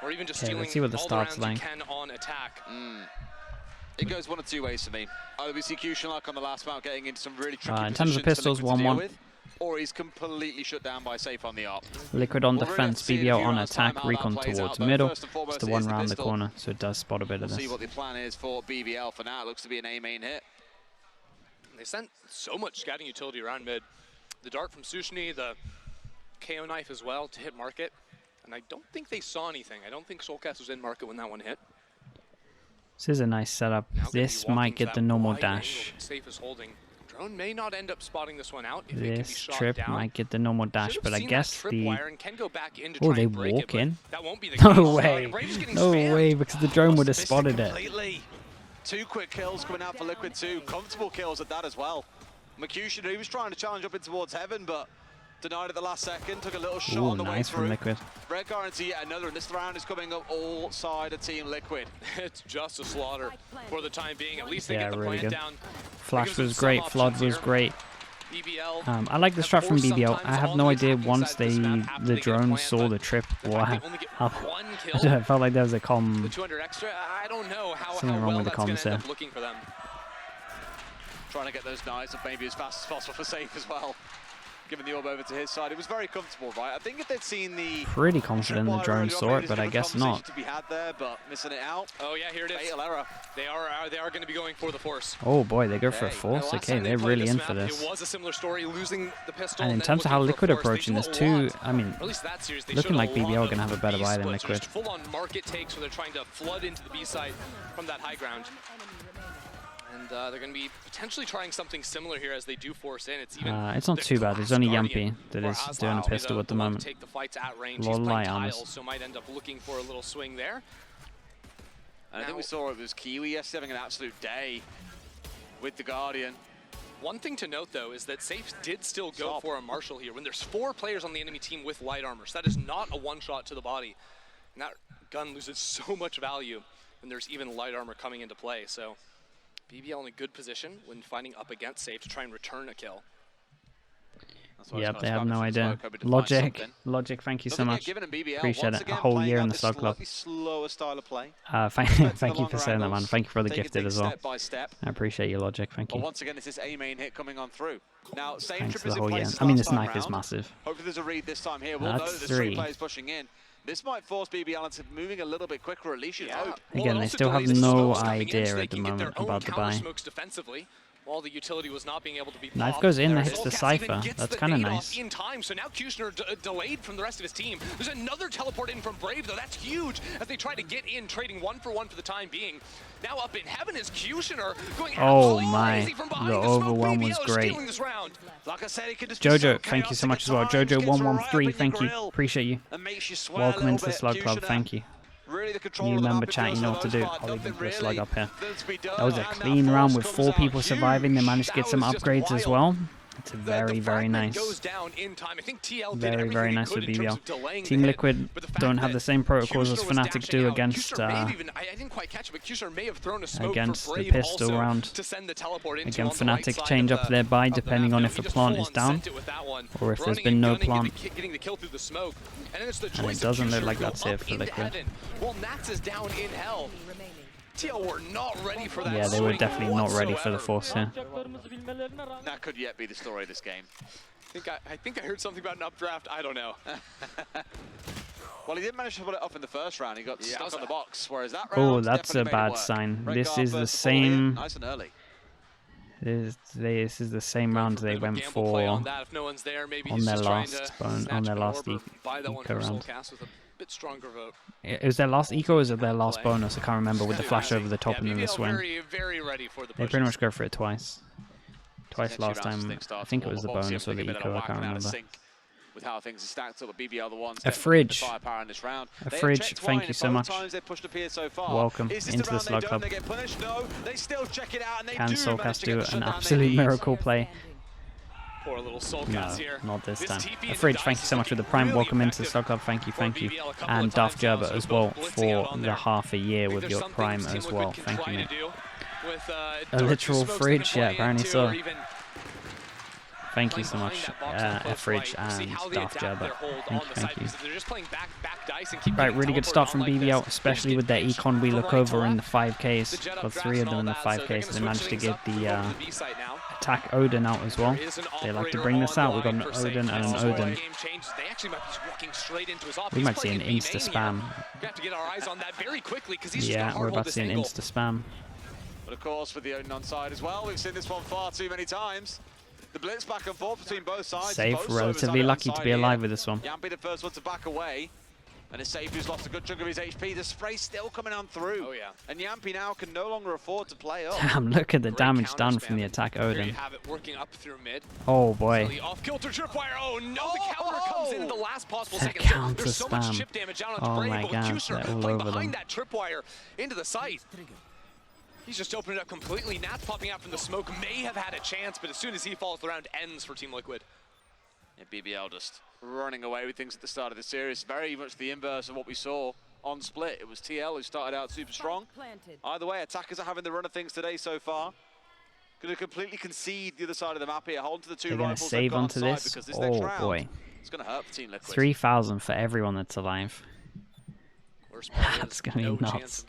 or even just Okay, stealing let's see what the all start's the rounds like. you can on attack. It goes one of two ways for me. Either we see Cushion like on the last mount getting into some really tricky In terms of positions pistols, for Liquid to deal 1-1. with, or he's completely shut down by Safe on the ARP. Liquid on We'll really have defense, to see in a BBL few on rounds' time attack, how that recon plays towards out, though. middle. First and foremost, It's the it one is the round the pistol. corner, so it does spot a bit We'll of see this. what the plan is for BBL. For now, it looks to be an A main hit. They sent so much scouting utility around mid. The dart from Sushni, the KO knife as well to hit market. And I don't think they saw anything. I don't think Soulcast was in market when that one hit. This is a nice setup. Now gonna be This walking might to get that the normal wide angle dash. that Safe is holding. Drone may not end up spotting this one out if it can be This shot trip down. might get the normal dash, Should've but I seen guess that the... tripwire and can go back in to Oh, try they and break walk it, in? that won't be the No case. way. Brave's getting No spammed. way, because the drone would have Missed spotted it. completely. 2 quick kills coming out for Liquid too. Comfortable kills at that as well. McCusion, he was trying to challenge up in towards heaven, but denied at the last second. Took a little shot Ooh, on the way nice through. from Liquid. Red guarantee yet another, and this round is coming up all side of Team Liquid. It's just a slaughter for the time being. At least they Yeah, get the really plant good. down. Flash was great, Flood was great. BBL. I like the strat from BBL. I have no idea once they the drone saw the trip. Wow. I don't know, it felt like there was a The comm. 200 extra, I don't know how Something wrong well with the that's going comms to end there. up looking for them. Trying to get those knives up maybe as fast as possible for Safe as well. Giving the orb over to his side. It was very comfortable, right? I think if they'd seen the... Pretty confident the tripwire drone early on, saw maybe it, there's but I different guess conversation not. to be had there, but missing it out. Oh yeah, here it is. Fatal error. They are going to be going for the force. Oh boy, they go for a Okay. force. The last Okay, time they they're played really in map, for this. It was a similar story, losing the pistol. And in then terms of how looking for Liquid a force. approaching They this do a too, lot. I mean, Or at least that series, they looking showed like a BBL lot are gonna have a better B buy than splits, or Liquid. just full-on market takes where they're trying to flood into the B side from that high ground. And they're going to be potentially trying something similar here as they do force in. It's even it's not too bad. There's only Guardian, Yumpy that or is Aslan doing a will be pistol at the one to moment. take the fights at range. Lol, He's playing light armors. tiles, so might end up looking for a little swing there. And I think we saw it was Kiwi yesterday having an absolute day with the Guardian. One thing to note, though, is that Safe did still go for a Marshal here when there's 4 players on the enemy team with light armor. So that is not a one-shot to the body. And that gun loses so much value when there's even light armor coming into play. So BBL in a good position when fighting up against Safe to try and return a kill. Yep, they have no idea. Logic, thank you so much. Appreciate it. A whole year in the Slug Club. Slower style of play. Thank you for saying that, man. Thank you for the gifted as well. Step by step. I appreciate you, Logic. Thank But you. once again, it's this A main hit coming on through. Now, same Thanks trip for as the in whole year. place I mean, last this time knife is round. massive. Hopefully there's a read this time here. We'll know That's that there's 3 3. players pushing in. This might force BBL into moving a little bit quicker, or at least you'd hope. Again, they still have no idea at the moment about the buy. Defensively, while the utility was not being able to be Knife popped. goes in, that There hits the Soulcast Cypher. even gets That's the kind of nade off nice. in time, so now Kushner delayed from the rest of his team. There's another teleport in from Brave, though. That's huge as they try to get in, trading 1 for 1 for the time being. Now up in heaven is Kushner going Oh absolutely my, crazy from behind the the smoke. overwhelm was BBL is great. stealing this round. Like I said, it could just be so Jojo, thank you so chaotic much at as well. times, gets right up Jojo113, in thank your you. grill Appreciate you. and makes you sweat a Welcome little into the bit. Slug Club, Kushner, thank you. really the control New of the member map chat, you for know the what to most do. part. I'll leave Nothing it for a slug really up here. that's be done, That was a and that clean round with force 4 comes people out surviving. They huge. managed to get That some was just upgrades as wild. well. It's The very, very fragment nice. goes down in time. I think TL did Very, everything very he nice could with in terms BBL. of delaying Team the Liquid hit, but the don't fact have the that same protocols as Kushner was Fnatic dashing do out, against Kushner may have even, I didn't quite catch it, but Kushner may have thrown a smoke against for the Brave pistol also round. to send the teleport into Again, on the right Fnatic side change of up their buy of the depending map. on No, if he the just plant full is on down sent it with that one, or if there's running been and no gunning, plant. getting the kill through the smoke. And then it's the And choice it doesn't of look Kushner like to go that's it up for into Liquid. heaven, while Nats is down in hell. TL were not ready for that. Yeah, they were swing definitely not ready for the whatsoever. force here. That could yet be the story of this game. I think I heard something about an updraft. I don't know. Well, he didn't manage to put it off in the first round. He got stuck on the box, whereas that round Oh, that's a definitely made it bad work. sign. Red This guard is the first of all here, same. nice and early. This is the same round they went for on that. If no one's there, maybe on he's their just trying last to bone, snatch on their an last orb or buy that one eco for round. Soulcast with a bit stronger vote. Is their last eco or is it their last bonus? I can't remember with the flash over the top Yeah, and then the BBL swing. very ready for the They pushes. pretty much go for it twice. Twice Potentially last rounds time. things start I think to it was the warm up. bonus or Obviously, the a bit of eco, I whack can't and out of remember. sync with how things are stacked up, but BBL the ones A fridge. firepower in this round. A They have fridge, checked thank wine you so both much. times they've pushed up here so far. Welcome Is this into the round Slug they Club. don't, they get punished? No, they still check it out and they Can do manage Soulcast to do get the an shutdown they absolute need. miracle play? Poor little No, Soulcast here. not this time. TP A and fridge, Dice thank you is so much for the looking prime. really Welcome into the effective Slug Club, thank you, for thank you. BBL a couple And of Darth times now, Gerber so as both well blitzing out for on the there. half a year I think with there's your something prime Team as Liquid well. can Thank try you, to mate. do with, A darts or literal smokes they fridge, can yeah, play apparently into, so. or even Thank you so much, Efridge and Darth Jabba. Thank you. Right, really good start from BBL, especially with their econ. We look over in the 5Ks. Got 3 of them in the 5K, so they managed to get the attack Odin out as well. They like to bring this out. We've got an Odin and an Odin. We might see an insta spam. Yeah, we're about to see an insta spam. But of course, with the Odin on side as well, we've seen this one far too many times. The blitz back and forth between both sides. Safe, relatively lucky to be alive with this one. Yampy the first one to back away. And it's Safe who's lost a good chunk of his HP. The spray still coming on through. Oh, yeah. And Yampy now can no longer afford to play up. Damn, look at the damage done from the attack Odin. Oh boy. The off-kilter tripwire. Oh no, the counter comes in at the last possible second. Counter There's so much chip damage out on my god, they're all over them. That tripwire into the site. He's just opened it up completely. Nat's popping out from the smoke. May have had a chance, but as soon as he falls, the round ends for Team Liquid. Yeah, BBL just running away with things at the start of the series. Very much the inverse of what we saw on Split. It was TL who started out super strong. Either way, attackers are having the run of things today so far. Going to completely concede the other side of the map here. Hold to the two rifles. They're going to save onto this. Oh boy. It's going to hurt for Team Liquid. 3,000 for everyone that's alive. That's going to be nuts.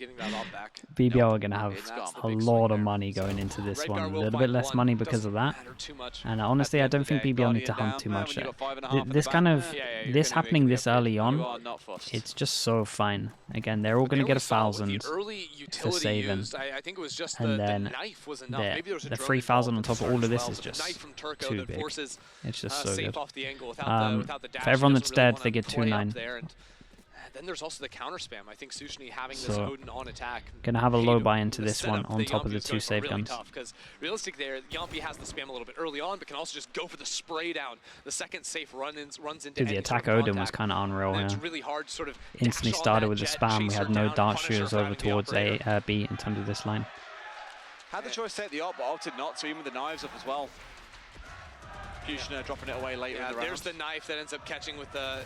BBL are going to have a lot of money going into this one. A little bit less money because of that. And honestly, I don't think BBL need to hunt too much. This happening this early on, it's just so fine. Again, they're all going to get 1,000 for saving. And then the 3,000 on top of all of this is just too big. It's just so good. For everyone that's dead, they get 2-9. Then there's also the counter spam. I think Sushni having this Odin on attack. Gonna have a low buy into this one on top of the 2 save guns. Because realistic there, Yampy has the spam a little bit early on, but can also just go for the spray down. The second safe runs into. Dude, the attack Odin was kind of unreal here. It's really hard to sort of instantly started with the spam. We had no dart shooters over towards B in terms of this line. Had the choice to take the op, but opted not to, even with the knives up as well. Kushner dropping it away later in the round. There's the knife that ends up catching with the...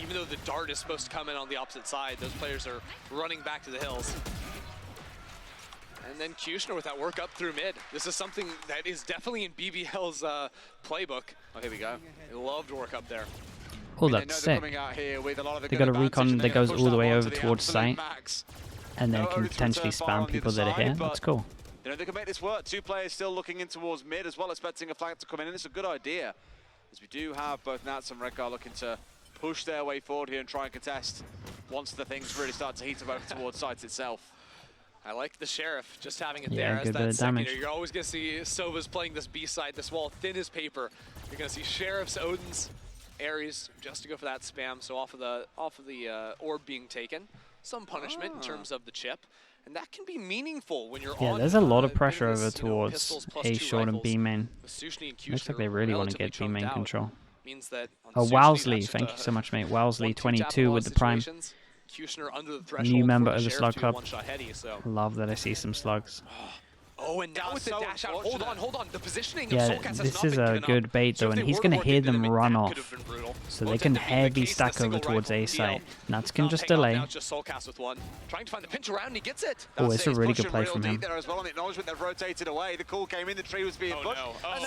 Even though the dart is supposed to come in on the opposite side, those players are running back to the hills. And then Kushner with that work up through mid. This is something that is definitely in BBL's playbook. Oh, here we go. They love to work up there. Oh, that's sick. They got a recon that goes all the way over towards site. And then can potentially spam people that are here. That's cool. You know, they can make this work. 2 players still looking in towards mid as well, expecting a flag to come in. And it's a good idea, as we do have both Nats and Redgar looking to push their way forward here and try and contest once the things really start to heat up over towards sites itself. I like the Sheriff just having it there as that secondary. You're always going to see Sova's playing this B side, this wall thin as paper. You're going to see Sheriffs, Odins, Ares just to go for that spam. So off of the orb being taken, some punishment in terms of the chip. And that can be meaningful when you're on. There's a lot of pressure over towards A short and B main. Looks like they really want to get B main control. Oh, Wowsley, thank you so much, mate. Wowsley, 22 with the prime. New member of the Slug Club. Love that I see some slugs. Oh, and now with the dash out. Hold on. The positioning of Soulcast this is a good bait, though, and he's going to hear them run off. So they can heavy stack over towards A site. Nats can just delay. Oh, it's a really good play from him.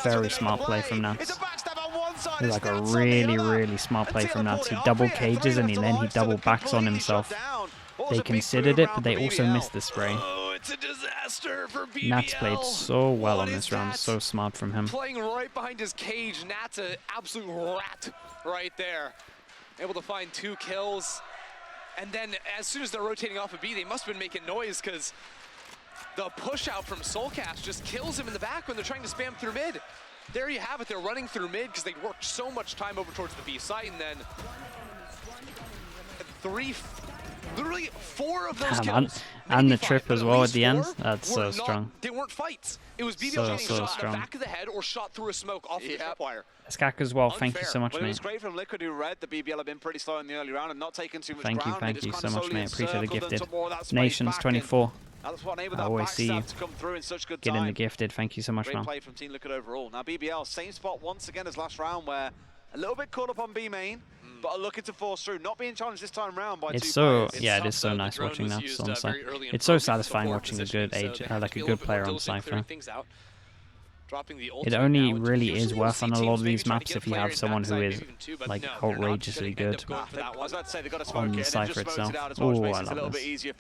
Very smart play from Nats. Like a really smart play from Nats. He double cages and then he double backs on himself. They considered it, but they also missed the spray. It's a disaster for BBL. Nats played so well on this round, so smart from him. Playing right behind his cage, Nats an absolute rat right there. Able to find 2 kills. And then as soon as they're rotating off of B, they must have been making noise because the push out from Soulcast just kills him in the back when they're trying to spam through mid. There you have it, they're running through mid because they worked so much time over towards the B site, and then literally 4 of those kills. And the trip as well at the end. That's so strong. They weren't fights. It was BBL getting shot in the back of the head or shot through a smoke off the tripwire. Skak as well, thank you so much, mate. It was great from Liquid, who read the BBL have been pretty slow in the early round and not taking too much ground. Thank you so much, mate. Appreciate the gifted. Nations 24. I always see you. Get in the gifted. Thank you so much, man. Great play from Team Liquid overall. Now BBL, same spot once again as last round, where a little bit caught up on B main, but are looking to force through. Not being challenged this time round by 2 players. Yeah, it is so nice watching that on site. It's so satisfying watching a good player on Cypher. Dropping the it only really is worth on a lot of these maps if you have someone who is like outrageously good on the Cypher itself. Oh, I love this.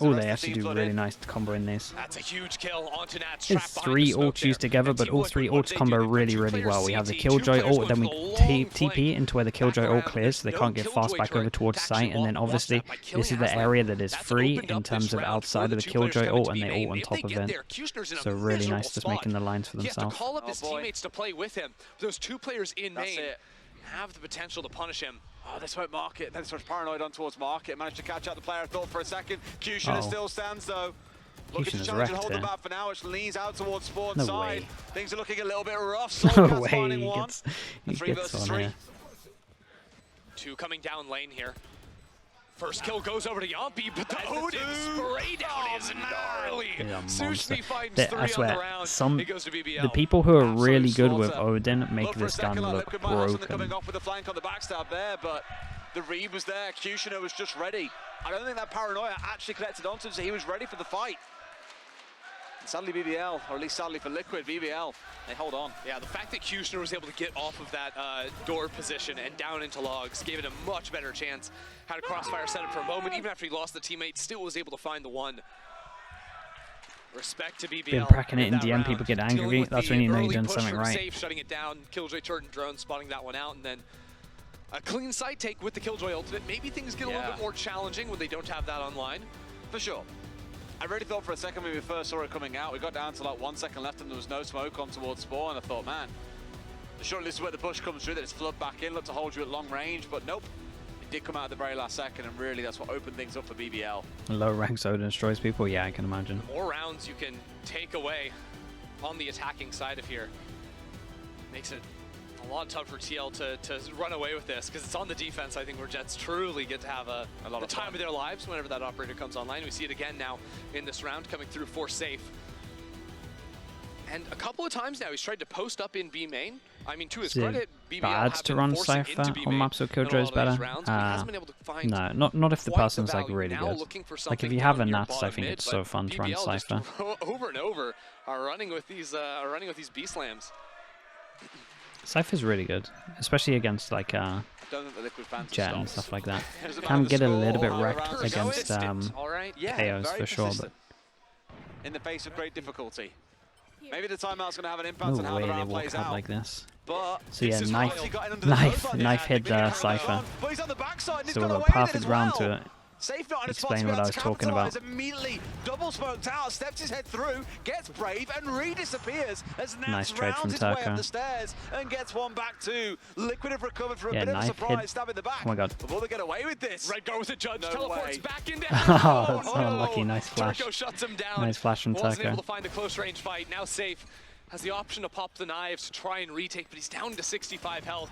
Oh, they actually do really nice combo in these. That's a huge kill onto Nats. It's 3 ults used together, but all 3 ults combo really, really well. We have the Killjoy ult, then we TP into where the Killjoy ult clears, so they can't get fast back over towards site, and then obviously this is the area that is free in terms of outside of the Killjoy ult, and they ult on top of it. So really nice, just making the lines for themselves. He has to call up his teammates to play with him. Those 2 players in main have the potential to punish him. Oh, this won't Market. Then starts paranoid on towards Market. Managed to catch out the player. Thought for a second. Kushner still stands though. Looking to challenge and hold the map for now, which leans out towards spawn side. Things are looking a little bit rough. No way. He 3 versus 3. 2 coming down lane here. First kill goes over to Yampi, but the Odin spray down is gnarly. Sushmi finds 3 I swear, on the round. It goes to BBL. The people who are really good with Odin make this gun look broken. Coming off with the flank on the backstab there, but the read was there. Kushner was just ready. I don't think that paranoia actually connected onto him, so he was ready for the fight. And sadly, BBL, or at least sadly for Liquid, BBL, they hold on. Yeah, the fact that Kushner was able to get off of that door position and down into logs gave it a much better chance. Had a crossfire set up for a moment, even after he lost the teammate, still was able to find the one. Respect to BBL. Been pracking it in DM, people get angry. That's when you know you're doing something right. Safe, shutting it down, Killjoy turret and drone, spotting that one out, and then a clean side take with the Killjoy ultimate. Maybe things get a little bit more challenging when they don't have that online. For sure. I really thought for a second when we first saw it coming out, we got down to like 1 second left and there was no smoke on towards spawn, and I thought, man, surely this is where the push comes through, that it's flood back in, look to hold you at long range, but nope. It did come out at the very last second, and really that's what opened things up for BBL. Low rank Odin destroys people, yeah, I can imagine. The more rounds you can take away on the attacking side of here makes it a lot tougher for TL to run away with this, because it's on the defense, I think, where Jets truly get to have a lot of time of their lives whenever that operator comes online. We see it again now in this round, coming through for Safe. And a couple of times now he's tried to post up in B main. I mean, to his credit, BBL bad to run Cypher on maps where Killjoy is better. No, not if the person's like really good. Like if you have a Nats, I think it's so fun to run Cypher. Over and over are running with these B slams. Cypher's really good, especially against like Jet and stuff like that. Can get a little bit wrecked against KOs for sure, but in the face of great difficulty. Maybe the timeout's going to have an impact on how the round plays out. Like this. But so yeah, knife hit Cypher. So a perfect round to Safe not in a spot explain what I was talking about. Immediately double smoked out, steps his head through, gets brave and re-disappears as Nats rounds his way up the stairs and gets one back too. Liquid have recovered for a bit of a surprise stab in the back. Oh my god. Before they get away with this. Red Guard with a judge, teleports back into Oh, that's so unlucky. Nice flash. Turco shuts him down. Nice flash from Turco. Wasn't able to find a close range fight. Now Safe has the option to pop the knives to try and retake, but he's down to 65 health.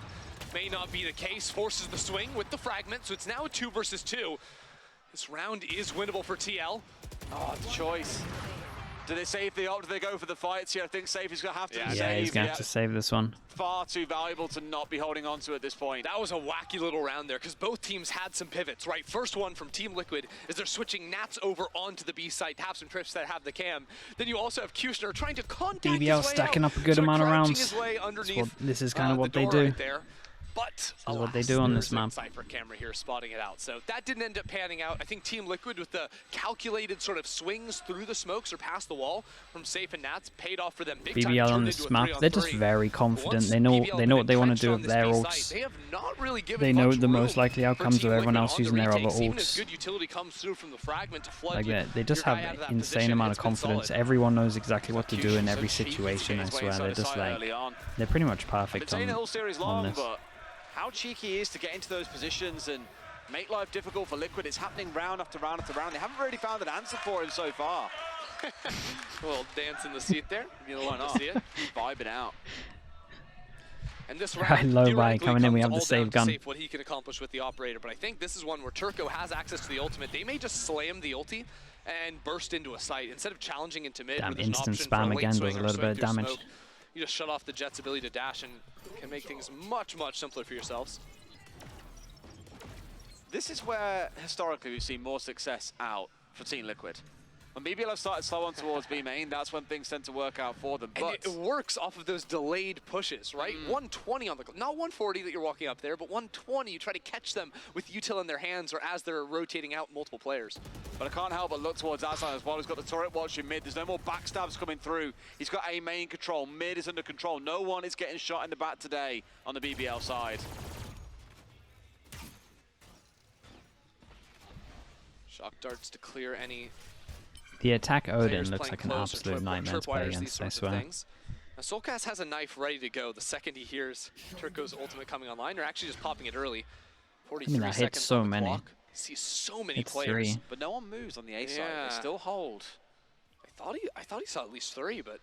May not be the case. Forces the swing with the fragment, so it's now a 2 versus 2. This round is winnable for TL. Oh, the choice. Do they save the ult? Do they go for the fights here? I think Safe is going to have to save. Yeah, he's going to have to save this one. Far too valuable to not be holding on to at this point. That was a wacky little round there, because both teams had some pivots, right? First one from Team Liquid is they're switching Nats over onto the B site to have some trips that have the cam. Then you also have Kushner trying to contact BBL stacking up a good amount of rounds. This is kind of what they do. But this is what they do on this map. Cypher camera here spotting it out. So that didn't end up panning out. I think Team Liquid with the calculated sort of swings through the smokes or past the wall from Safe and Nats paid off for them big time. BBL on this map, they're just very confident. They know what they want to do with their ults. They have not really given they know the most likely outcomes of everyone else using their other ults. Good utility comes through from the fragment to flood. Like they just have an insane amount of confidence. Everyone knows exactly what to do in every situation. I swear, they're just like they're pretty much perfect on this. How cheeky he is to get into those positions and make life difficult for Liquid. It's happening round after round after round. They haven't really found an answer for him so far. A little dance in the seat there. You don't want to see it. Vibing out. And this round, low buy coming in. We have the save gun. Safe what he can accomplish with the operator, but I think this is one where Turco has access to the ultimate. They may just slam the ulti and burst into a site instead of challenging into mid. Damn, instant spam again does a little bit of damage. Smoke. You just shut off the Jet's ability to dash and can make things much, much simpler for yourselves. This is where, historically, we've seen more success out for Team Liquid. When BBL have started slow on towards B main, that's when things tend to work out for them. But it works off of those delayed pushes, right? 120 on the clock, not 140 that you're walking up there, but 120. You try to catch them with util in their hands or as they're rotating out multiple players. But I can't help but look towards Ascent as well. He's got the turret watching mid. There's no more backstabs coming through. He's got A main control. Mid is under control. No one is getting shot in the back today on the BBL side. Shock darts to clear any. The attack Odin looks like an absolute nightmare to play against, I swear. Now, Soulcast has a knife ready to go the second he hears Turco's ultimate coming online, or actually just popping it early. 43 that hits seconds so on the many. clock. See so many It's players. 3. But no one moves on the A side. They still hold. I thought he saw at least 3, but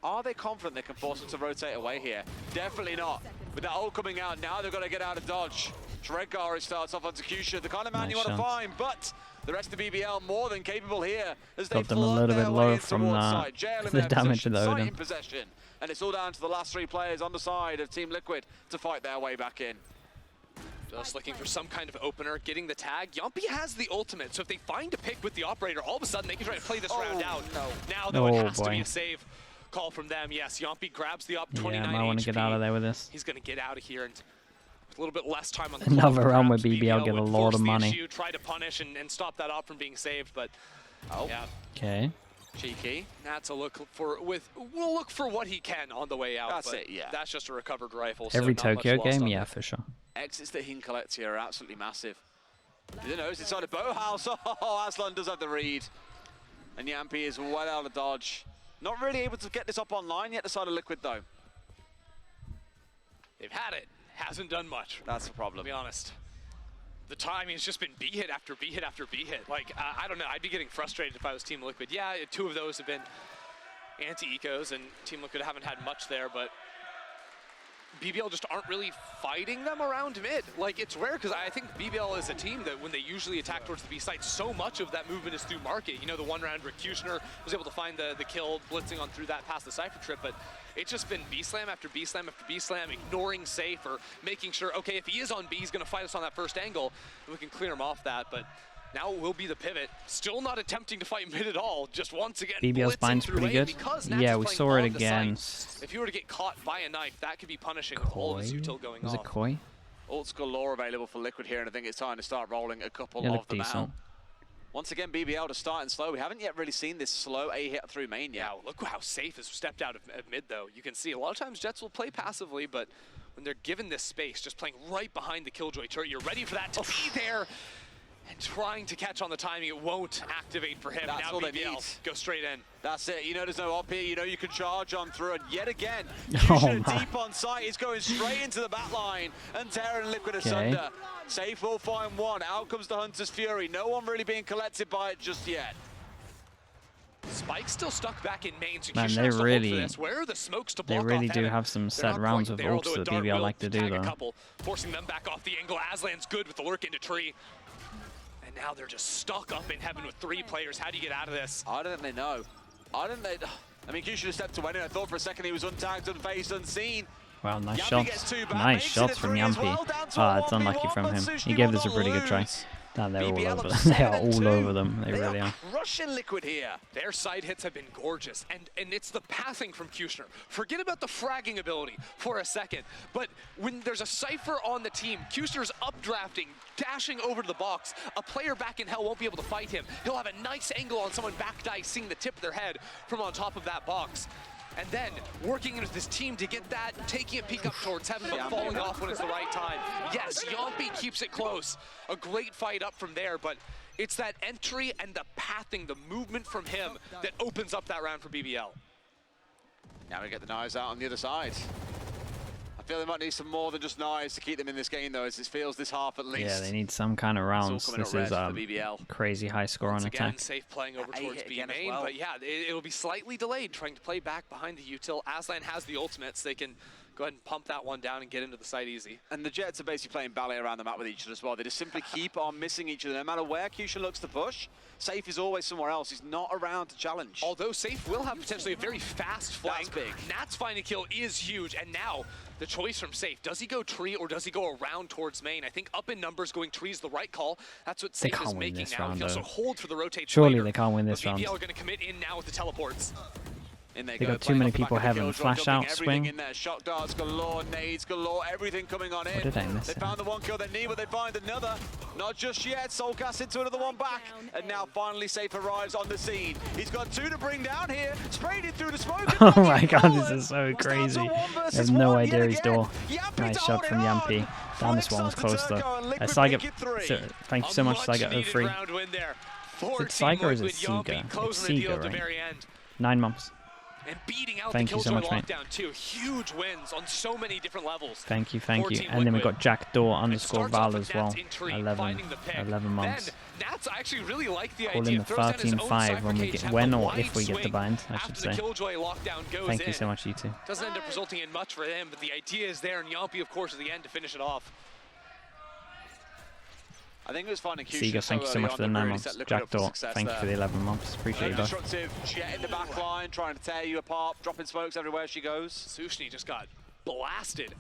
are they confident they can force them to rotate away here? Definitely not. With that ult coming out, now they've got to get out of dodge. Dreadgar starts off execution, the kind of man you want to find, but the rest of BBL more than capable here as they got them a little bit low from the damage of the Odin. Possession. And it's all down to the last 3 players on the side of Team Liquid to fight their way back in. Just looking for some kind of opener, getting the tag. Yumpy has the ultimate, so if they find a pick with the operator, all of a sudden they can try to play this round out. Now though, it has to be a save call from them. Yes, Yumpy grabs the up, 29 I want to get out of there with this. He's going to get out of here and a little bit less time on the Another round with BBL, get a lot of money. Try to punish and stop that op from being saved, but yeah. Okay. Cheeky. That's a look for we'll look for what he can on the way out. That's it, yeah. That's just a recovered rifle. Every so Tokyo game, yeah, for sure. Exits that he can collect here are absolutely massive. You know, it's inside a boathouse. Oh, Aslan does have the read. And Yampy is well out of dodge. Not really able to get this up online yet, the side of Liquid though. They've had it. Hasn't done much. That's the problem. To be honest. The timing has just been B hit after B hit after B hit. Like, I don't know, I'd be getting frustrated if I was Team Liquid. Yeah, 2 of those have been anti-ecos, and Team Liquid haven't had much there, but BBL just aren't really fighting them around mid. Like, it's rare, because I think BBL is a team that when they usually attack towards the B site, so much of that movement is through market. You know, the 1 round where Kushner was able to find the kill, blitzing on through that past the Cypher trip, but it's just been B-slam after B-slam after B-slam, ignoring safe or making sure, okay, if he is on B, he's going to fight us on that first angle, and we can clear him off that, but now it will be the pivot. Still not attempting to fight mid at all. Just once again, BBL's bind's pretty good. Yeah, we saw it again. If you were to get caught by a knife, that could be punishing with all of his util going off. Was it Koi? Ult's galore available for Liquid here, and I think it's time to start rolling a couple of them out. Once again, BBL just starting slow. We haven't yet really seen this slow A hit through main yet. Yeah, look how safe has stepped out of mid, though. You can see a lot of times Jets will play passively, but when they're given this space, just playing right behind the Killjoy turret, you're ready for that to be there. And trying to catch on the timing, it won't activate for him. That's now all BBL, they need. Go straight in. That's it. You know there's no op here. You know you can charge on through it. Yet again, deep on site. He's going straight into the back line. And Terran and Liquid asunder. Safe will find one. Out comes the Hunter's Fury. No one really being collected by it just yet. Spike's still stuck back in main, so man, they really, where are the smokes to block they really off do heaven? have some set rounds of ults that BBL like to do, though. Forcing them back off the angle. Aslan's good with the lurk into tree. And now they're just stuck up in heaven with 3 players. How do you get out of this? I don't think they know. I mean, Q should have stepped away. I thought for a second he was untagged, unfazed, unseen. Wow, nice shots. Nice shots from Yampy. It's unlucky from him. He gave this a pretty good try. Damn, they're all over them. They are all over them. They really are. Crushing Liquid here. Their side hits have been gorgeous, and it's the passing from Kushner. Forget about the fragging ability for a second, but when there's a Cypher on the team, Kushner's updrafting, dashing over to the box. A player back in hell won't be able to fight him. He'll have a nice angle on someone back dicing the tip of their head from on top of that box. And then working with this team to get that, taking a peek up towards heaven, but falling off when it's the right time. Yes, Yampy keeps it close. A great fight up from there, but it's that entry and the pathing, the movement from him that opens up that round for BBL. Now we get the knives out on the other side. I feel they might need some more than just knives to keep them in this game, though, as it feels this half at least. Yeah, they need some kind of rounds. This is crazy high score on attack. Again, safe playing over towards B main, but yeah, it'll be slightly delayed, trying to play back behind the util. Aslan has the ultimates. They can go ahead and pump that one down and get into the site easy. And the Jets are basically playing ballet around the map with each other as well. They just simply keep on missing each other. No matter where Kusha looks to push, Safe is always somewhere else. He's not around to challenge. Although Safe will have potentially a very fast flank. That's big. Nat's finding a kill is huge, and now the choice from Safe. Does he go tree or does he go around towards main? I think up in numbers going tree is the right call. That's what Safe is making now. He can also hold for the rotate. Surely they can't win this round. BBL are going to commit in now with the teleports. They got too many people having flash out swing. In there. Shock darts galore, nades galore, everything coming on in. Did I miss they found the one kill they need, but they find another. Not just yet. Soulcast into another one back. And now finally Safe arrives on the scene. He's got 2 to bring down here. Sprayed it through the smoke. Oh my god, this is so crazy. I have no idea he's door. Nice shot from Yampy. Down this one was close though. Saiga, thank you so much, Saiga 03. Is it Saiga or is it Sega? It's Sega, right? 9 months. And beating out thank the you so much, mate. Too. Huge wins on so many different levels. Thank you. And then we've got Jackdaw_Val as well. 11 months. Nat's actually really like the Call in the 13-5 when we get, when or if we get the bind, I should say. Thank you so much, you two. Doesn't end up resulting in much for him, but the idea is there, and Yampy, of course, at the end to finish it off. I think it was finding Sega, thank you so much for the 9 months. Jackdaw, thank you for the 11 months. Appreciate it, both. Jet in the back line, trying to tear you apart, dropping smokes everywhere she goes. Sushni just got blasted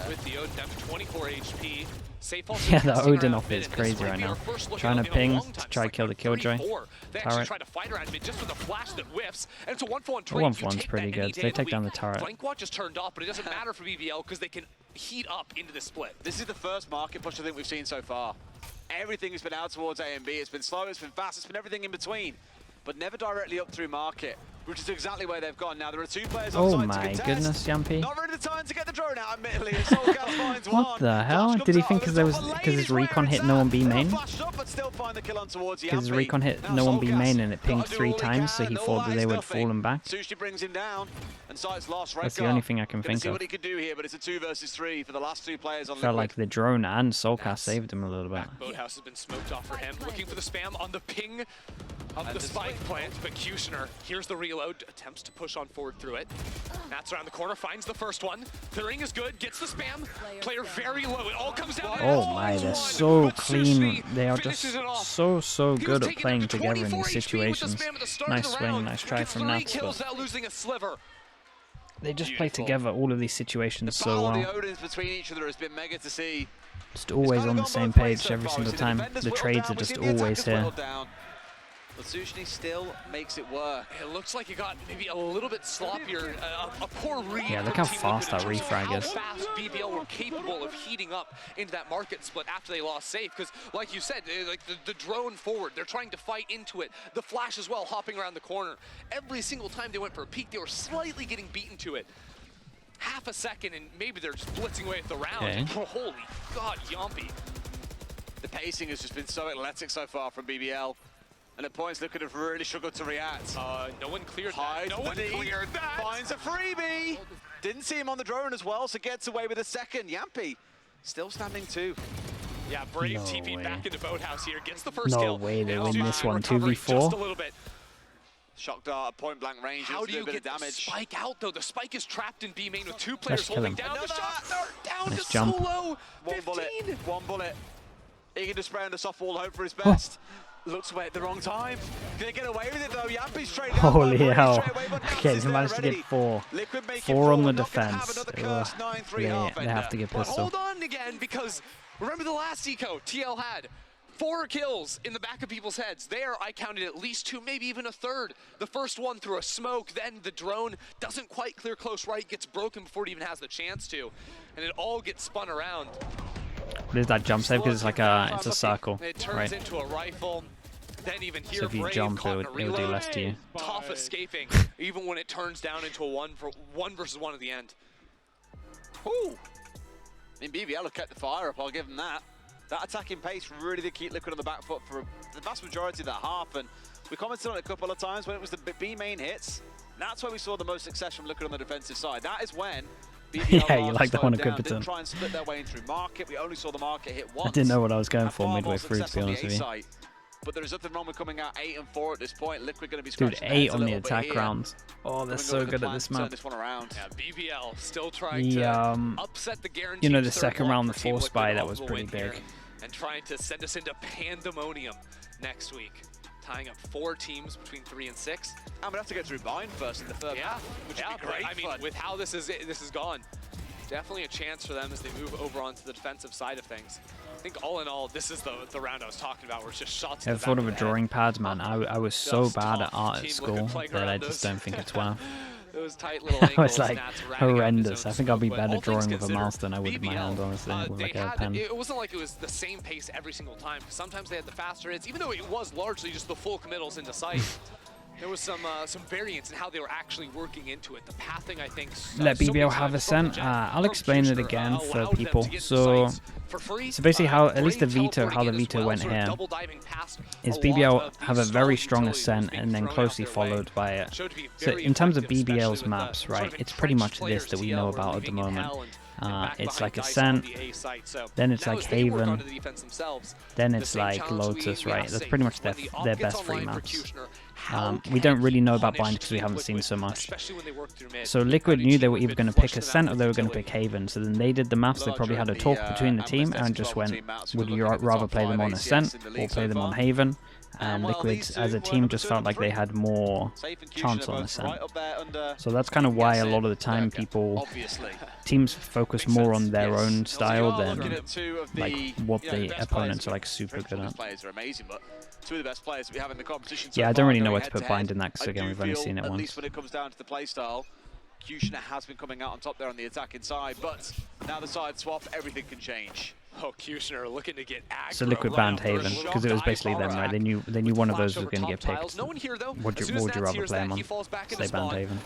with the Odin down to 24 HP. Safe also yeah, the Odin off is crazy right now. Trying to ping to try to kill the Killjoy. Turret. Try to fight around mid just with a flash that whiffs, and it's a 1-for-1 trade. 1-for-1's pretty good. They take down the turret. Flank watch just turned off, but it doesn't matter for BBL because they can heat up into the split. This is the first market push I think we've seen so far. Everything has been out towards A and B. It's been slow, it's been fast, it's been everything in between, but never directly up through market, which is exactly where they've gone. Now there are 2 players on site to contest. Oh my goodness, Yampy. Not really the time to get the drone out, admittedly. What the hell? Did he think because his recon hit no one B main? Because his recon hit no one B main and it pinged 3 times, so he thought that they would fall him back. Sushi brings him down, and Sight's lost. That's the only thing I can think see of. What he could do here, but it's a 2 versus 3 for the last 2 players on Felt like the drone and Soulcast saved him a little bit. Boathouse has been smoked off for him, looking for the spam on the ping of the spike plant, but Kushner, here's the reload, attempts to push on forward through it. Nat's around the corner, finds the first one. The ring is good, gets the spam. Player very low, it all comes down to oh my, they're so clean. They are just so good at playing together in these situations. Nice swing, nice try from Nats. They just play together all of these situations so well. The Odins between each other has been mega to see. Just always on the same page every single time. The trades are just always here. But Sushni still makes it work. It looks like it got maybe a little bit sloppier, a poor read. Yeah, look how fast that refrag is. How fast BBL were capable of heating up into that market split after they lost Safe. Because, like you said, like the drone forward, they're trying to fight into it. The flash as well, hopping around the corner. Every single time they went for a peek, they were slightly getting beaten to it. Half a second, and maybe they're just blitzing away at the round. Okay. Oh, holy God, Yampy. The pacing has just been so athletic so far from BBL. And at points, they could have really struggled to react. No one cleared that. No one cleared that. Finds a freebie. Didn't see him on the drone as well, so gets away with a second. Yampy still standing 2. Yeah, Brave TP back into Boathouse here. Gets the first kill. No way they win this one. 2v4. Just a little bit. Shock dart at point blank range. How do you get the spike out though? The spike is trapped in B main with 2 players holding down. The shock dart down to solo. 15. One bullet. He can just spray on the soft wall, hope for his best. Looks away at the wrong time. Gonna get away with it though. Yampy's straight down. Holy hell. Okay, they managed to get 4. 4 on the defense. They have to get pistol. Hold on again, because remember the last eco TL had 4 kills in the back of people's heads. There, I counted at least 2, maybe even a third. The first one through a smoke, then the drone doesn't quite clear close right, gets broken before it even has the chance to. And it all gets spun around. What is that jump save? Because it's like it's a circle, it turns right? into a rifle. Then even here, so if you jump, it would do less to you. Tough escaping, even when it turns down into a 1 versus 1 at the end. Ooh! I mean, BBL have kept the fire up, I'll give them that. That attacking pace really did keep Liquid on the back foot for the vast majority of that half, and we commented on it a couple of times when it was the B main hits. That's where we saw the most success from Liquid on the defensive side. That is when BBL yeah, you like that one a good bit. Didn't try and split their way in through market. We only saw the market hit once. I didn't know what I was going for midway through, to be honest with you. but there is nothing wrong with coming out 8 and 4 at this point. Liquid going to be scratching Dude, 8 on the attack rounds. Oh, they're so good at this map. This one around. Yeah, BBL still trying to upset the guarantee. You know, the second round, the 4 spy, that was pretty big. And trying to send us into pandemonium next week. Tying up 4 teams between 3 and 6. I'm gonna have to get through Bind first in the third half, which would be great. I mean, with how this is gone, definitely a chance for them as they move over onto the defensive side of things. I think all in all, this is the round I was talking about, where it's just shots. I've thought of a drawing pads, man. I was so bad at art at school that I just don't think it's worth. Those tight little ankles, I was like horrendous. I think I'll be better drawing with a mouse than I would with my hand, honestly, with like a pen. It wasn't like it was the same pace every single time. Sometimes they had the faster hits, even though it was largely just the full committals into sight. There was some variance in how they were actually working into it. The pathing, I think. Let BBL have Ascent. I'll explain it again for people. So basically, how at least the veto went here is BBL have a very strong Ascent and then closely followed by it. So in terms of BBL's maps, right, it's pretty much this that we know about at the moment. It's like Ascent, then it's like Haven, then it's like Lotus, right? That's pretty much their best 3 maps. We don't really know about Bind because we haven't seen so much. So Liquid knew they were either going to pick Ascent or they were going to pick Haven. So then they did the maps. They probably had a talk between the team and just went, would you rather play them on Ascent or play them on Haven? And Liquid as a team just felt like they had more chance on Ascent. So that's kind of why a lot of the time teams focus more on their own style than like what the opponents are like super good at. Two of the best players we have in the competition. Yeah, I don't really know where to put Bind in that because again we've only seen it once. At least when it comes down to the playstyle, Kushner has been coming out on top there on the attack inside, but now the side swap, everything can change. Oh, Kushner looking to get aggro. So Liquid banned Haven because it was basically them, right? They knew one of those was going to get picked. No one here, though. Would you rather play him on? They banned Haven.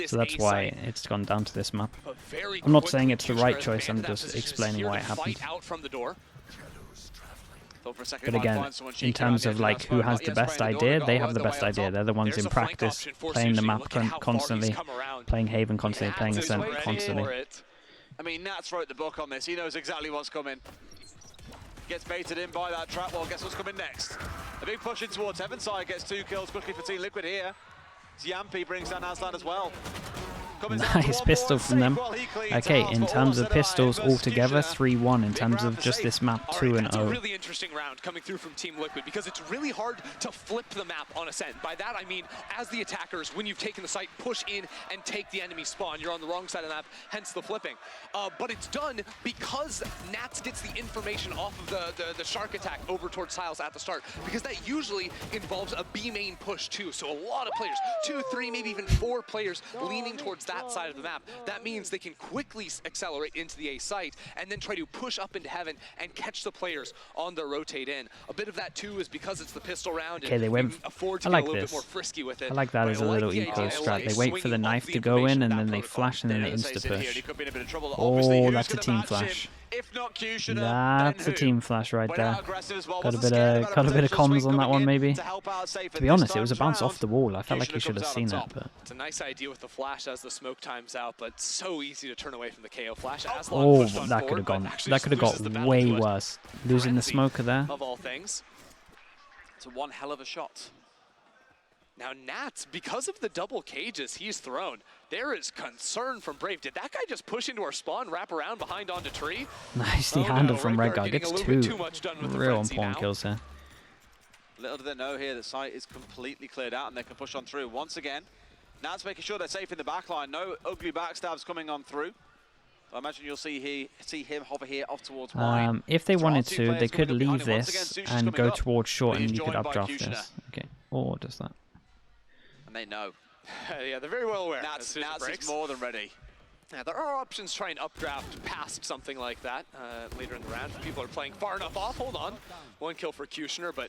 So that's why it's gone down to this map. I'm not saying it's the right choice. I'm just explaining why it happened. But again, in terms of like who has the best idea, they have the best idea. They're the ones in practice, playing the map constantly, playing Haven constantly, playing Ascent constantly. I mean, Nats wrote the book on this. He knows exactly what's coming. Gets baited in by that trap wall. Guess what's coming next? A big push in towards Heaven side. Gets 2 kills quickly for Team Liquid here. Yampy brings down Aslan as well. Nice pistol from them. Okay, in terms of pistols altogether, 3-1. In terms of just this map, 2-0. It's a really interesting round coming through from Team Liquid because it's really hard to flip the map on Ascent. By that I mean, as the attackers, when you've taken the site, push in and take the enemy spawn. You're on the wrong side of the map, hence the flipping. But it's done because Nats gets the information off of the Shark attack over towards Tiles at the start, because that usually involves a B main push too. So a lot of players, 2, 3, maybe even 4 players leaning towards that side of the map. That means they can quickly accelerate into the A site and then try to push up into Heaven and catch the players on their rotate in. A bit of that too is because it's the pistol round. Okay, they went. I like this. I like that as a little eco strat. They wait for the knife to go in and then they flash and then they insta push. Oh, that's a team flash. If not Kushner, that's a team flash right there. Got a bit of comms on that one maybe. To be honest, it was a bounce off the wall. I felt like you should have seen it, but it's a nice idea with the flash as the smoke times out, but so easy to turn away from the KO flash. Oh, that could have gone. That could have got way worse. Losing the smoker there. Of all things, it's a one hell of a shot. Now Nats, because of the double cages he's thrown, there is concern from Brave. Did that guy just push into our spawn, wrap around behind onto tree? Nicely handled from Red Guard. Gets 2 real important kills here. Little do they know here, the site is completely cleared out and they can push on through. Once again, Nats making sure they're safe in the backline. No ugly backstabs coming on through. I imagine you'll see him hover here off towards mine. If they wanted to, they could leave this and go towards short and you could updraft this. Okay, or does that? And they know. Yeah, they're very well aware. Nats is more than ready. Yeah, there are options to try and updraft past something like that later in the round. People are playing far enough off. Hold on. 1 kill for Kushner, but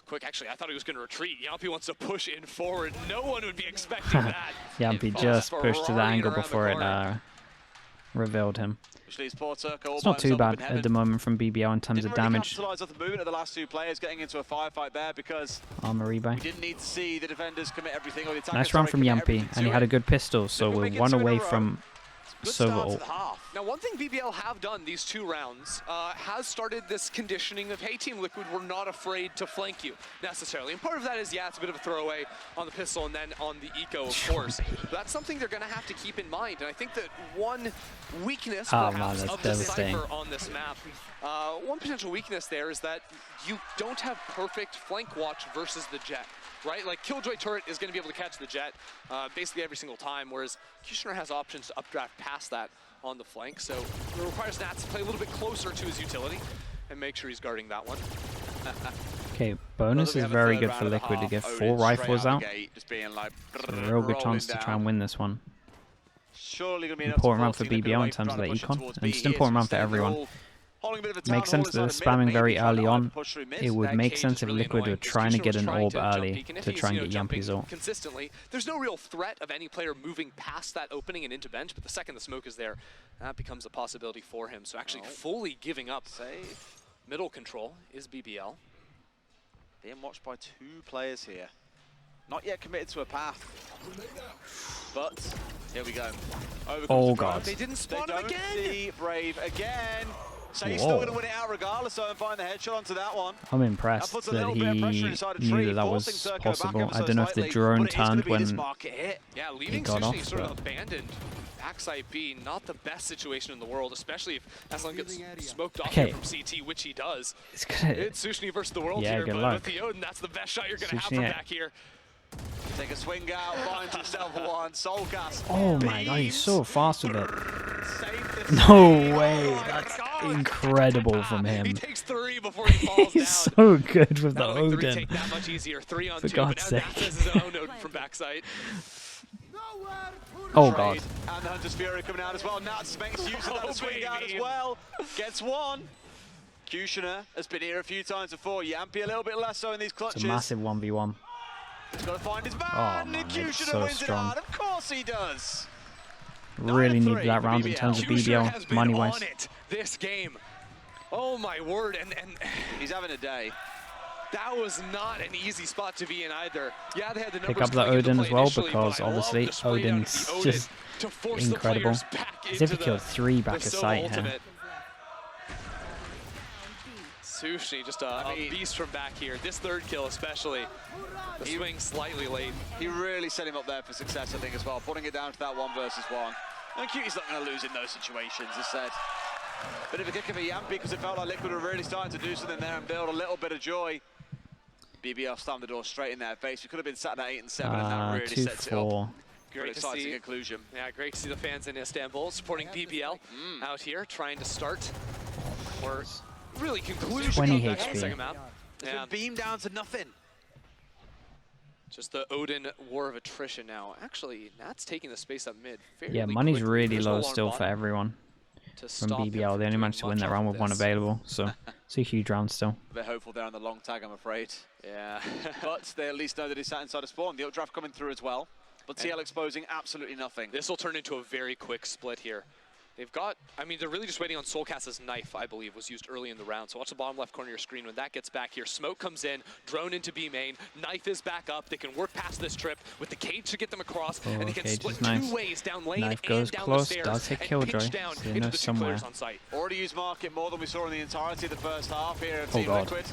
quick. Actually, I thought he was going to retreat. Yampy wants to push in forward. No one would be expecting that. Yampy just pushed to the angle before it revealed him. It's not too bad at the moment from BBL in terms of damage. Off the movement of the last 2 players getting into a firefight there because armor rebuy. We didn't need to see the defenders commit everything. Or the nice round from Yampy, and he had a good pistol, so we're 1 away from Good so start to the half. Now, one thing BBL have done these 2 rounds has started this conditioning of, hey, Team Liquid, we're not afraid to flank you necessarily. And part of that is, yeah, it's a bit of a throwaway on the pistol and then on the eco, of course. But that's something they're going to have to keep in mind. And I think that one weakness, perhaps, of the Cypher on this map, one potential weakness there is that you don't have perfect flank watch versus the Jet. Right, like Killjoy turret is going to be able to catch the Jet basically every single time, whereas Kushner has options to updraft past that on the flank. So it requires Nats to play a little bit closer to his utility and make sure he's guarding that one. Okay, bonus is very good for Liquid to get 4 rifles out. It's a real good chance to try and win this one. Important round for BBL in terms of their econ, and just important round for everyone. Makes sense that they're spamming very early on. It would make sense if Liquid were trying to get an orb early to try and get Yampi's ult. Consistently, there's no real threat of any player moving past that opening and into bench, but the second the smoke is there, that becomes a possibility for him. So actually fully giving up middle control is BBL. Being watched by 2 players here. Not yet committed to a path. But here we go. Oh god. They didn't spawn him again! See Brave again. So he's still going to win it out regardless, so and find the headshot onto that one. I'm impressed that he knew that was possible. I don't know if the drone turned when he got off. Sort of abandoned backside B, not the best situation in the world, especially if Ascent gets smoked off here from CT, which he does. It's good. It's Sushni versus the world here, but with the Odin, that's the best shot you're going to have from back here. Take a swing out, finds himself one, soul cast. Oh my god, he's so fast with it. No way, that's incredible from him. He takes 3 before he falls He's so good with the Odin. Take that much easier. 3 on 2, For God's sake. This is his own Odin from backside. Oh god. And the Hunter's Fury coming out as well. Nats makes use of that swing out as well. Gets one. Kushner has been here a few times before. Yampy a little bit less so in these clutches. It's a massive 1v1. He's got to find his man. Oh, man, Kushner wins it out. Of course he does. Really needed that round in terms of BBL money-wise. This game. Oh my word, and he's having a day. That was not an easy spot to be in either. Yeah, they had the pick up the Odin as well because obviously Odin's just incredible. As if he killed 3 back of sight here. Sushni just a beast from back here. This 3rd kill especially. The swing slightly late. He really set him up there for success, I think, as well. Putting it down to that 1 versus 1. And Cutie's not going to lose in those situations, as said. Bit of a kick of a Yampy because it felt like Liquid were really starting to do something there and build a little bit of joy. BBL slammed the door straight in their face. We could have been sat at 8 and 7, and that really sets it up. Great exciting conclusion. Yeah, great to see the fans in Istanbul supporting BBL out here, trying to start or really conclusion 20 of the HP. second map. It's been beamed down to nothing. Just the Odin war of attrition now. Actually, Nat's taking the space up mid. Yeah, money's really low still for everyone from BBL. They only managed to win that round with 1 available, so it's a huge round still. They're hopeful there on the long tag, I'm afraid. Yeah. But they at least know that he's sat inside a spawn. The updraft coming through as well. But TL exposing absolutely nothing. This will turn into a very quick split here. They've got, I mean, they're really just waiting on Soulcast's knife, I believe, was used early in the round. So watch the bottom left corner of your screen when that gets back here. Smoke comes in, drone into B main, knife is back up. They can work past this trip with the cage to get them across, and they can split 2 ways down lane knife and goes down close, the stairs does hit and Killjoy, pinch down so into the 2 somewhere. players on site. Already used market more than we saw in the entirety of the first half here of Team Liquid.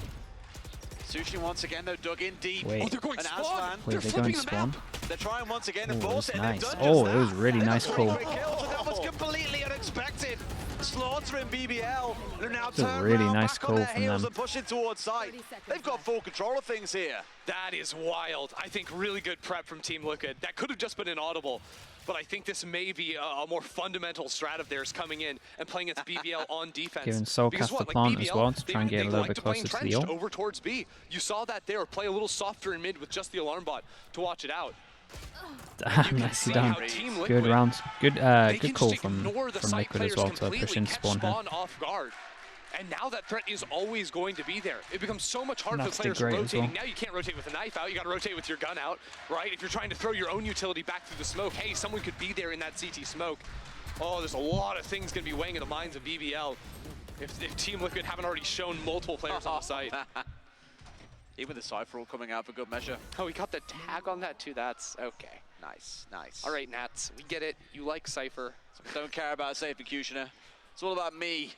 Sushi once again, though, dug in deep. Wait. Oh, they're going spawn. Wait, they're going spawn? They're trying once again to force it. Nice. Oh, it was really nice call. That was completely unexpected. Slaughtering BBL. They're now a really nice call from them. And pushing towards site. They've got full control of things here. That is wild. I think really good prep from Team Liquid. That could have just been an audible, but I think this may be a more fundamental strat of theirs coming in and playing its BBL on defense. Giving Soulcast the plant as well to try and get a little bit closer to the ult. Over towards B. You saw that there. Play a little softer in mid with just the alarm bot to watch it out. Nicely done. Good rounds. Good call from Liquid as well to push in spawn here. Off guard. And now that threat is always going to be there. It becomes so much harder for players great rotating. Now you can't rotate with a knife out. You got to rotate with your gun out, right? If you're trying to throw your own utility back through the smoke, hey, someone could be there in that CT smoke. Oh, there's a lot of things going to be weighing in the minds of BBL if Team Liquid haven't already shown multiple players on the site. Even the Cypher all coming out for good measure. Oh, we got the tag on that too. That's okay. Nice, nice. All right, Nats, we get it. You like Cypher. Don't care about Safe and Kushner. It's all about me.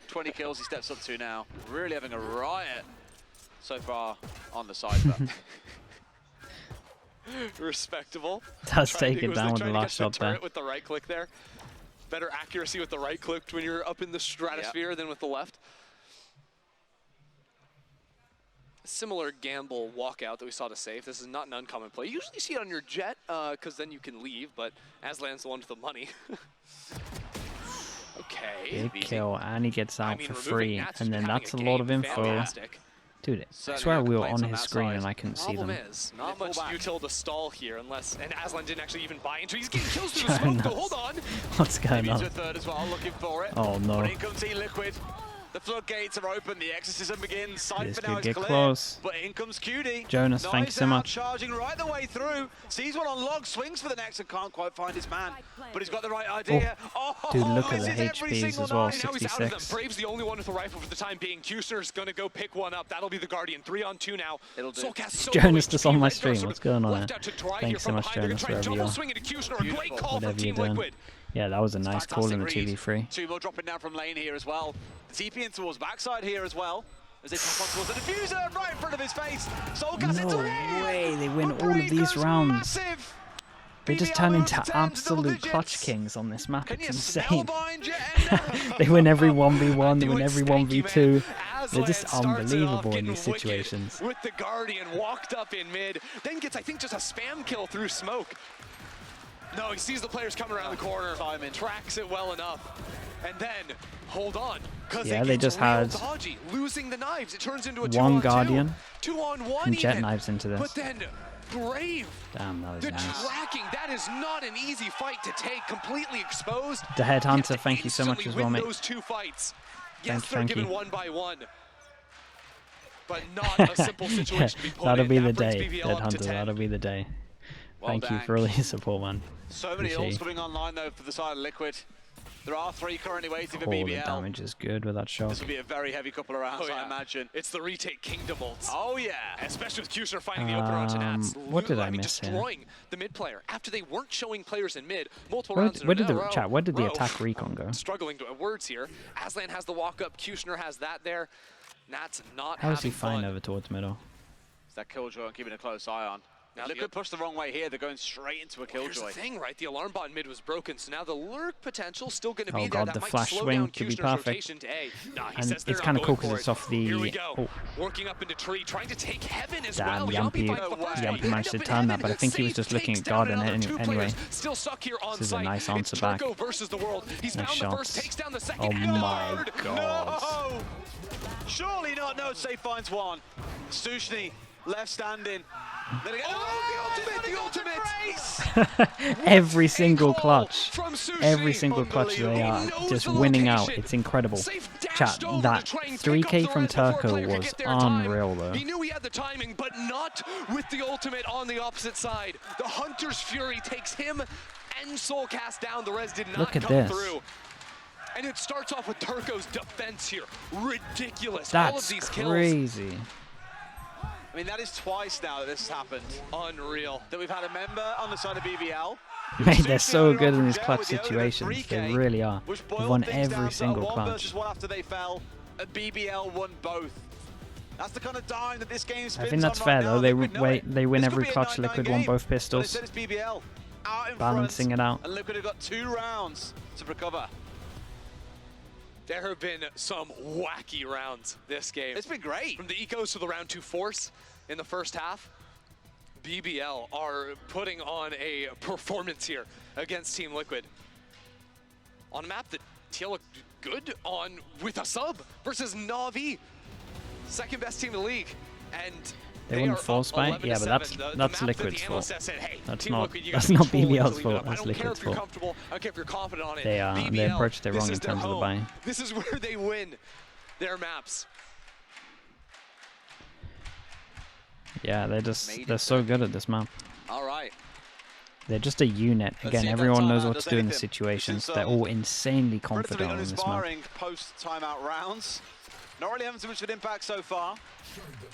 20 kills he steps up to now. Really having a riot so far on the Cypher. Respectable. Does take it down with the last shot there. With the right click there. Better accuracy with the right click when you're up in the stratosphere than with the left. Similar gamble walkout that we saw to Safe. This is not an uncommon play. You usually see it on your Jet, because then you can leave, but Aslan's the one with the money. Okay. Big kill, and he gets out for free, and then that's a lot of info. Fantastic. Dude, I swear we were on his screen and I couldn't see them. Is, not much util to stall here unless, and Aslan didn't actually even buy into it. He's getting kills through the smoke though, hold on. What's going on? Third as well, looking for it. Oh no. But in comes Liquid. The floodgates are open, the exorcism begins. Cypher now is get clear, close. But in comes QD. Jonas, thank you so much. Charging right the way through. Sees one on log, swings for the next and can't quite find his man. But he's got the right idea. Oh, dude, look at the HPs as well, 66. Brave's the only one with a rifle for the time being. Kushner's gonna go pick one up. That'll be the Guardian. 3-on-2 now. It'll do. Jonas just on my stream. What's going on there? Thanks so much, Jonas, wherever you are. Whatever you're doing. Yeah, that was a nice call in the 2v3. Two more dropping down from lane here as well. The TP in towards backside here as well. As they tap on towards the diffuser right in front of his face. No way, they win all of these rounds. They just turn into absolute clutch kings on this map. It's insane. They win every 1v1, they win every 1v2. They're just unbelievable in these situations. With the Guardian walked up in mid, then gets, I think, just a spam kill through smoke. No, he sees the players coming around the corner, tracks it well enough, and then, hold on, because they just had dodgy, losing the knives. It turns into a one Guardian, 2-on-1 and Jet knives into this. But then, Brave, damn, that was the nice. tracking, that is not an easy fight to take, completely exposed. The Headhunter, thank you so much as well, mate. Those two fights. Yes, thank they're given you. one by one, but not a simple situation to be put That'll in. be That the brings day, BBL up to Headhunter, 10. that'll be the day. Well Thank you for all your support, man. So many ults coming online though for the side of Liquid. There are 3 currently waiting for BBL. The damage is good with that shot. This will be a very heavy couple of rounds, I imagine. It's the retake kingdom ults. Oh yeah, especially with Kushner finding the opener onto Nats. What did I miss destroying the mid player after they weren't showing players in mid multiple where, rounds. Where did the attack recon go? Struggling to words here. Aslan has the walk up. Kushner has that there. Nats not. How is he fine over towards middle? It's that Killjoy I'm keeping a close eye on. Now Liquid pushed the wrong way here. They're going straight into a Killjoy. Here's the thing, right? The alarm bot in mid was broken, so now the lurk potential still going to be there. God, that the might flash slow swing down could be Kushner's perfect. To A. Nah, and it's kind of cool because it's off the. Here we go. Working up into tree, trying to take heaven as damn, well. Yumpy managed to turn that, but I think he was just looking at Garden anyway. Still stuck here on this is a nice answer back. Versus the world. He's nice found the first, takes down the second. Oh my god. No! Surely not. No, Safe finds one. Sushni left standing. The ultimate! Every single clutch. Every single clutch they are just winning out. It's incredible. Chat, that 3K from Turco was unreal though. He knew he had the timing, but not with the ultimate on the opposite side. The Hunter's Fury takes him and Soulcast down. The res did not come through. And it starts off with Turco's defense here. Ridiculous. That's all of these kills. Crazy. I mean, that is twice now that this has happened. Unreal. That we've had a member on the side of BBL. Mate, they're so good in these clutch situations. They really are. They've won every single clutch. One after they fell, BBL won both. That's the kind of dime that this game spins. I think that's fair though. They win every clutch. Liquid won both pistols. Balancing it out. And Liquid have got 2 rounds to recover. There have been some wacky rounds this game. It's been great. From the ecos to the round 2 force in the first half, BBL are putting on a performance here against Team Liquid. On a map that TL looked good on with a sub versus Na'Vi, second best team in the league. And they won full spite? Yeah, but that's Liquid's fault. That's not BBL's fault, that's Liquid's fault. I don't care if you're confident on it. They approached it wrong in terms of the buying. This is where they win their maps. Yeah, they're so good at this map. All right. They're just a unit. Again, everyone knows what to do in the situations. They're all insanely confident on this map. Post timeout rounds. Not really having too much of an impact so far.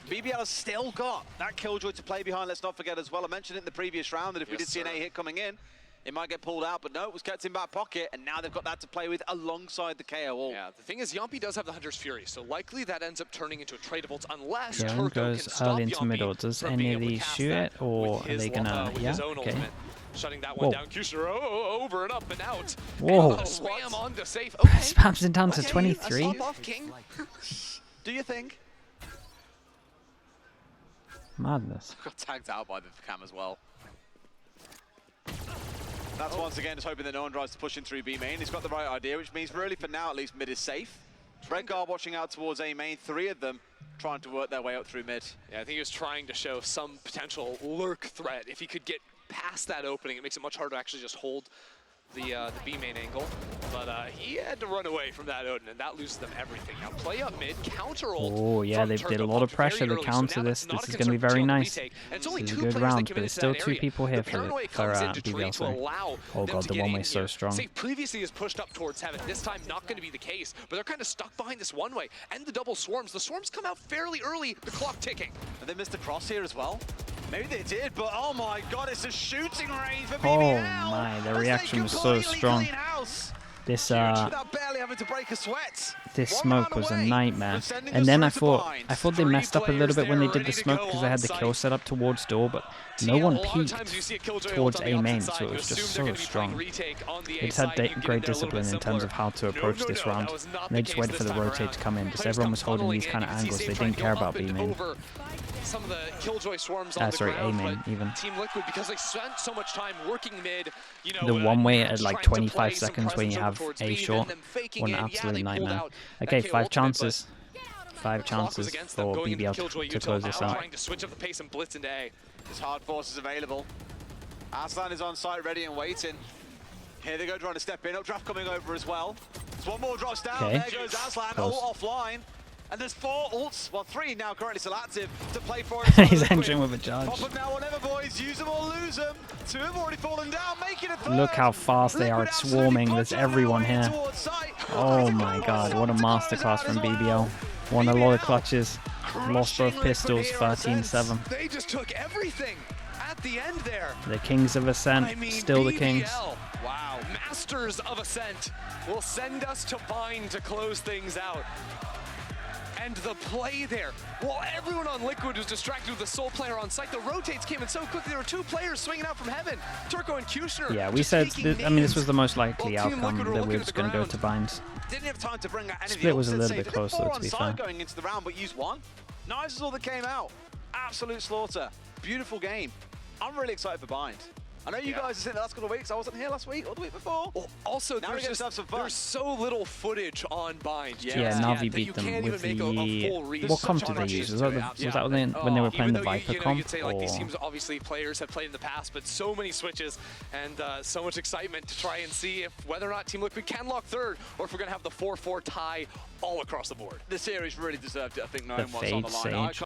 BBL has still got that Killjoy to play behind, let's not forget as well. I mentioned it in the previous round that if we did see an A hit coming in, it might get pulled out, but no, it was kept in back pocket, and now they've got that to play with alongside the KO ult. Yeah, the thing is, Yampi does have the Hunter's Fury, so likely that ends up turning into a trade-ult unless Garen Turco goes can stop early into Yampi middle. Does from any being of able to these cast shoot that it, or with are his, they gonna? with Yeah, his own okay. ultimate. Shutting that one down. Kushner over and up and out. Whoa. And spam on to safe. Okay. Spams it down to 23. Off King. Do you think? Madness. Got tagged out by the cam as well. That's once again just hoping that no one tries to push in through B main. He's got the right idea, which means really for now at least mid is safe. Redgar watching out towards A main, 3 of them trying to work their way up through mid. Yeah, I think he was trying to show some potential lurk threat. If he could get past that opening, it makes it much harder to actually just hold the B main angle, but he had to run away from that Odin, and that loses them everything. Now play up mid, counter ult. Oh yeah, they did a lot of pressure to counter this. This is going to be very nice. This is a good round, but there's still 2 people here for BBL. Oh god, the one way so strong. Safe previously is pushed up towards heaven. This time not going to be the case, but they're kind of stuck behind this one way. And the double swarms. The swarms come out fairly early. The clock ticking. And they missed the cross here as well. Maybe they did, but oh my god, it's a shooting range for BBL. Oh my, the reaction was so strong. This barely having to break a sweat. This smoke was a nightmare. And then I thought they messed up a little bit when they did the smoke because they had the kill set up towards door, but no one peeked towards A main, so it was just so strong. They just had great discipline in terms of how to approach this round. And they just waited for the rotate to come in. Just everyone was holding these kind of angles. They didn't care about B main. Some of the Killjoy swarms on the sorry, ground, A main even. Team Liquid, because they spent so much time working mid, you know, the one way at like 25 seconds when you have A short, what an absolute nightmare. Okay, 5 chances. 5 chances for BBL to close this out. Trying to switch up the pace and blitz into A. This hard force is available. Aslan is on site, ready and waiting. Here they go, trying to step in. Updraft coming over as well. There's one more drops down. Okay. There goes Aslan, all offline. And there's 4 ults, well 3 now currently still active to play for it. He's entering with a charge. Pop them now whatever boys, use them or lose them. 2 have already fallen down, making it 3rd. Look how fast they are, it's swarming, there's everyone here. Oh my god, what a masterclass from BBL. Won a lot of clutches, lost both pistols, 13-7. They just took everything at the end there. The Kings of Ascent, still the Kings. Wow, Masters of Ascent will send us to Bind to close things out. And the play there, while everyone on Liquid was distracted with the sole player on site, the rotates came in so quickly. There were 2 players swinging out from heaven, Turco and Kushner. Yeah, we said, this was the most likely outcome, that we were just going to go to Binds. Didn't have time to bring out any Split was a little bit closer, to be fair. Going into the round, but used 1. Nice is all that came out. Absolute slaughter. Beautiful game. I'm really excited for Bind. I know you guys have seen the last couple of weeks. I wasn't here last week or the week before. Well, also, there's so little footage on Bind. Yeah, Na'Vi beat them with the... What comp did they use? Was that when they were playing the Viper comp? You'd say, like, these teams, obviously, players have played in the past, but so many switches and so much excitement to try and see if whether or not Team Liquid can lock 3rd or if we're going to have the 4-4 tie all across the board. The series really deserved it, I think, knowing what's on the line.